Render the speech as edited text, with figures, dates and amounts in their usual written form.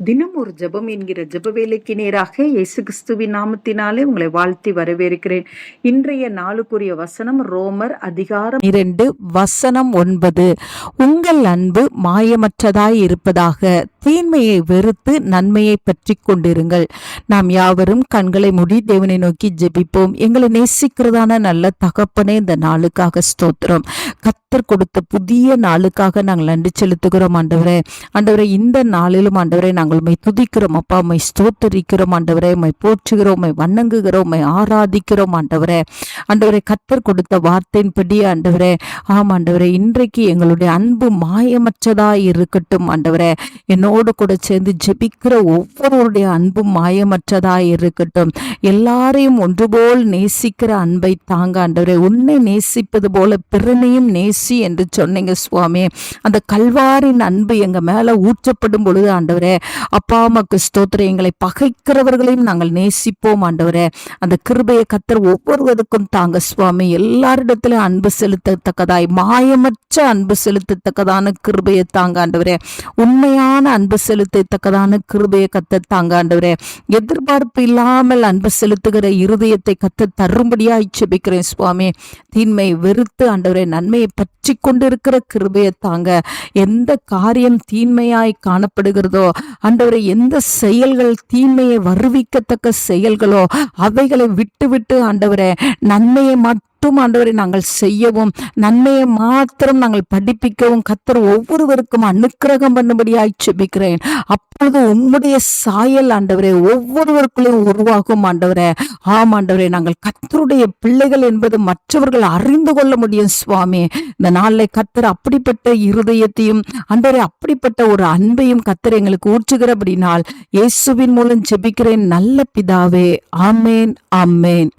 தினம் ஒரு ஜெபம் என்கிற ஜெப வேலைக்கு நேராக இயேசு கிறிஸ்துவின் நாமத்தினாலே உங்களை வாழ்த்தி வரவேற்கிறேன். இன்றைய நாளுக்குரிய வசனம் ரோமர் அதிகாரம் 2 வசனம் 9. உங்கள் அன்பு மாயமற்றதாய் இருப்பதாக, தீமையை வெறுத்து நன்மையை பற்றி கொண்டிருங்கள். நாம் யாவரும் கண்களை மூடி தேவனை நோக்கி ஜெபிப்போம். எங்களை நேசிக்கிறதான நல்ல தகப்பனே, இந்த நாளுக்காக ஸ்தோத்திரம். கர்த்தர் கொடுத்த புதிய நாளுக்காக நாங்கள் நன்றி செலுத்துகிறோம் ஆண்டவரே. ஆண்டவரே, இந்த நாளிலும் ஆண்டவரே நாங்கள் உம்மை துதிக்கிறோம் அப்பா, உம்மை ஸ்தோத்தரிக்கிறோம் ஆண்டவரே, உம்மை போற்றுகிறோம், உம்மை வணங்குகிறோம், உம்மை ஆராதிக்கிறோம் ஆண்டவரே. ஆண்டவரே, கர்த்தர் கொடுத்த வார்த்தையின்படி ஆண்டவரே, ஆண்டவரே, இன்றைக்கு எங்களுடைய அன்பு மாயமற்றதாய் இருக்கட்டும் ஆண்டவரே. என்னோடு கூட சேர்ந்து ஜெபிக்கிற ஒவ்வொருடைய அன்பும் மாயமற்றதாய் இருக்கட்டும். எல்லாரையும் ஒன்றுபோல் நேசிக்கிற அன்பை தாங்க ஆண்டவரே. உன்னை நேசிப்பது போல பிறனையும் நேசி என்று சொன்னீங்க சுவாமி. அந்த கல்வாரின் அன்பு எங்க மேல ஊற்றப்படும் பொழுது ஆண்டவரே, அப்பா உமக்கு ஸ்தோத்திரம். எங்களை பகைக்கிறவர்களையும் நாங்கள் நேசிப்போம் ஆண்டவரே. அந்த கிருபையை கர்த்தர் ஒவ்வொருவருக்கும் தாங்க சுவாமி. எல்லாரிடத்திலும் அன்பு செலுத்தத்தக்கதாய், மாயமற்ற அன்பு செலுத்தத்தக்கதான கிருபையை தாங்க ஆண்டவரே. உண்மையான அன்பு செலுத்தத்தக்கதான கிருபையை கர்த்தர் தாங்க ஆண்டவரே. எதிர்பார்ப்பு இல்லாமல் அன்பு செலுத்துகிற இருதயத்தை கர்த்தர் தரும்படியாய் ஜெபிக்கிறேன் சுவாமி. தீன்மை வெறுத்து ஆண்டவரே நன்மையை பற்றி கொண்டிருக்கிற கிருபையை தாங்க. எந்த காரியம் தீன்மையாய் காணப்படுகிறதோ ஆண்டவரே, எந்த செயல்கள் தீமையை வருவிக்கத்தக்க செயல்களோ அவைகளை விட்டு ஆண்டவரே நன்மையை ஆண்டவரை நாங்கள் செய்யவும், நன்மையை மாத்திரம் நாங்கள் படிப்பிக்கவும் கர்த்தர் ஒவ்வொருவருக்கும் அனுக்கிரகம் பண்ணும்படியாய் ஜெபிக்கிறேன். அப்பொழுது உம்முடைய சாயல் ஆண்டவரே ஒவ்வொருவருக்குள்ளையும் உருவாகும் ஆண்டவரே. ஆண்டவரே, நாங்கள் கர்த்தருடைய பிள்ளைகள் என்பது மற்றவர்கள் அறிந்து கொள்ள முடியும் சுவாமி. இந்த நாளில் கர்த்தர் அப்படிப்பட்ட இருதயத்தையும் ஆண்டவரே அப்படிப்பட்ட ஒரு அன்பையும் கர்த்தர் எங்களுக்கு ஊற்றுகிறபடினால் இயேசுவின் மூலம் ஜெபிக்கிறேன் நல்ல பிதாவே. ஆமேன், ஆமேன்.